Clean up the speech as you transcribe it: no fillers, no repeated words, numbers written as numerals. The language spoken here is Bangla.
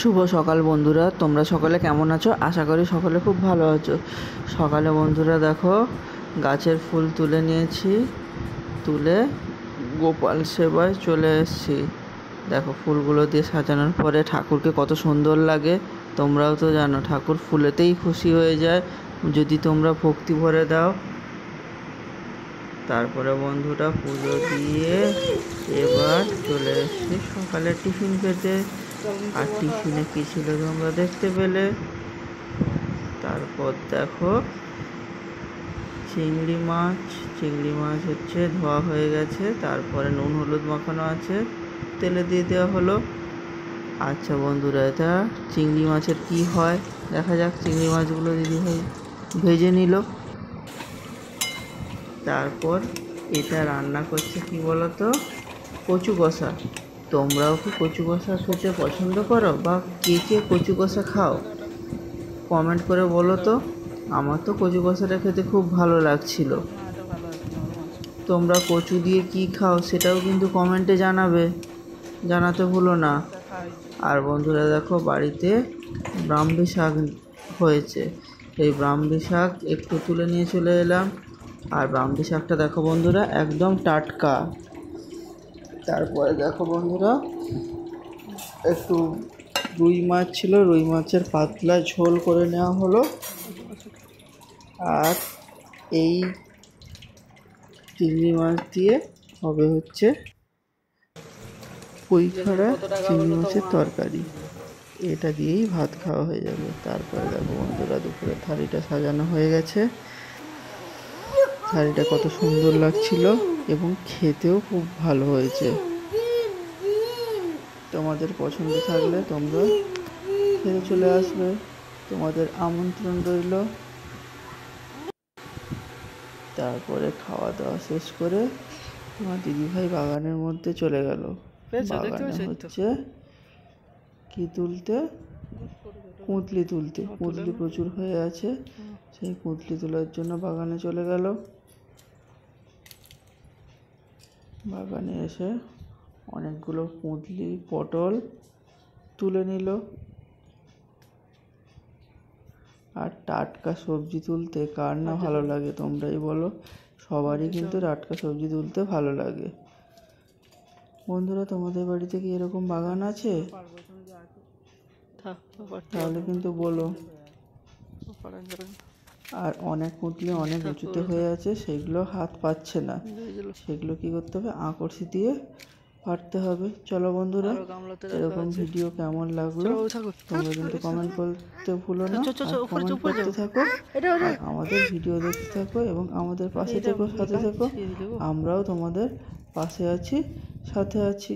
শুভ সকাল বন্ধুরা, তোমরা সকলে কেমন আছো? আশা করি সকলে খুব ভালো আছো। সকালে বন্ধুরা দেখো, গাছের ফুল তুলে নিয়েছি, তুলে গোপাল সেবায় চলে এসেছি। দেখো ফুলগুলো দিয়ে সাজানোর পরে ঠাকুরকে কত সুন্দর লাগে। তোমরাও তো জানো ঠাকুর ফুলেতেই খুশি হয়ে যায় যদি তোমরা ভক্তি ভরে দাও। তারপরে বন্ধুরা পুজো দিয়ে এবার চলে এসেছি সকালে টিফিন খেতে। আর টিফিনে কী ছিল তোমরা দেখতে পেলে। তারপর দেখো চিংড়ি মাছ হচ্ছে ধোয়া হয়ে গেছে, তারপরে নুন হলুদ মাখানো আছে, তেলে দিয়ে দেওয়া হলো। আচ্ছা বন্ধুরা, এটা চিংড়ি মাছের কি হয় দেখা যাক। চিংড়ি মাছগুলো দিদিভাই ভেজে নিল। তারপর এটা রান্না করছে কি বলতো, কচু কষা। তোমরাও কি কচু কষা খেতে পছন্দ করো, বা কে কে কচু কষা খাও কমেন্ট করে বলো তো। আমার তো কচু কষাটা খেতে খুব ভালো লাগছিল। তোমরা কচু দিয়ে কি খাও সেটাও কিন্তু কমেন্টে জানাতে ভুলো না। আর বন্ধুরা দেখো, বাড়িতে ব্রাহ্মী শাক হয়েছে, এই ব্রাহ্মী শাক একটু তুলে নিয়ে চলে এলাম। আর ব্রাহ্মী শাকটা দেখো বন্ধুরা একদম টাটকা। তারপরে দেখো বন্ধুরা, একটু রুই মাছ ছিল, রুই মাছের পাতলা ঝোল করে নেওয়া হলো। আর এই চিংড়ি মাছ দিয়ে হবে হচ্ছে কুইখাড়া চিংড়ি মাছের তরকারি। এটা দিয়েই ভাত খাওয়া হয়ে যাবে। তারপরে দেখো বন্ধুরা, দুপুরে থালিটা সাজানো হয়ে গেছে। থালিটা কত সুন্দর লাগছিল এবং খেতেও খুব ভালো হয়েছে। তোমাদের পছন্দ থাকলে তোমরা খেতে চলে আসবে, তোমাদের আমন্ত্রণ রইল। তারপরে খাওয়া দাওয়া শেষ করে তোমার দিদিভাই বাগানের মধ্যে চলে গেল। বাগানে হচ্ছে কি তুলতে, কুঁদলি তুলতে। কুঁদলি প্রচুর হয়ে আছে, সেই কুঁদলি তোলার জন্য বাগানে চলে গেল। বাগানে এসে অনেকগুলো কুঁদলি পটল তুলে নিল। আর টাটকা সবজি তুলতে কার না ভালো লাগে, তোমরাই বলো। সবারই কিন্তু টাটকা সবজি তুলতে ভালো লাগে। বন্ধুরা, তোমাদের বাড়িতে কি এরকম বাগান আছে? তাহলে কিন্তু বলো। আর অনেক কুঁদলি অনেক উঁচুতে হয়ে আছে, সেগুলো হাত পাচ্ছে না, সেগুলো কি করতে হবে, আকর্ষি দিয়ে পারতে হবে। চলো বন্ধুরা, এরকম ভিডিও কেমন লাগলো তোমরা কিন্তু কমেন্ট করতে ভুলো না। কমেন্ট করতে থাকো, আর আমাদের ভিডিও দেখতে থাকো এবং আমাদের পাশে থেকো, সাথে থেকো। আমরাও তোমাদের পাশে আছি, সাথে আছি।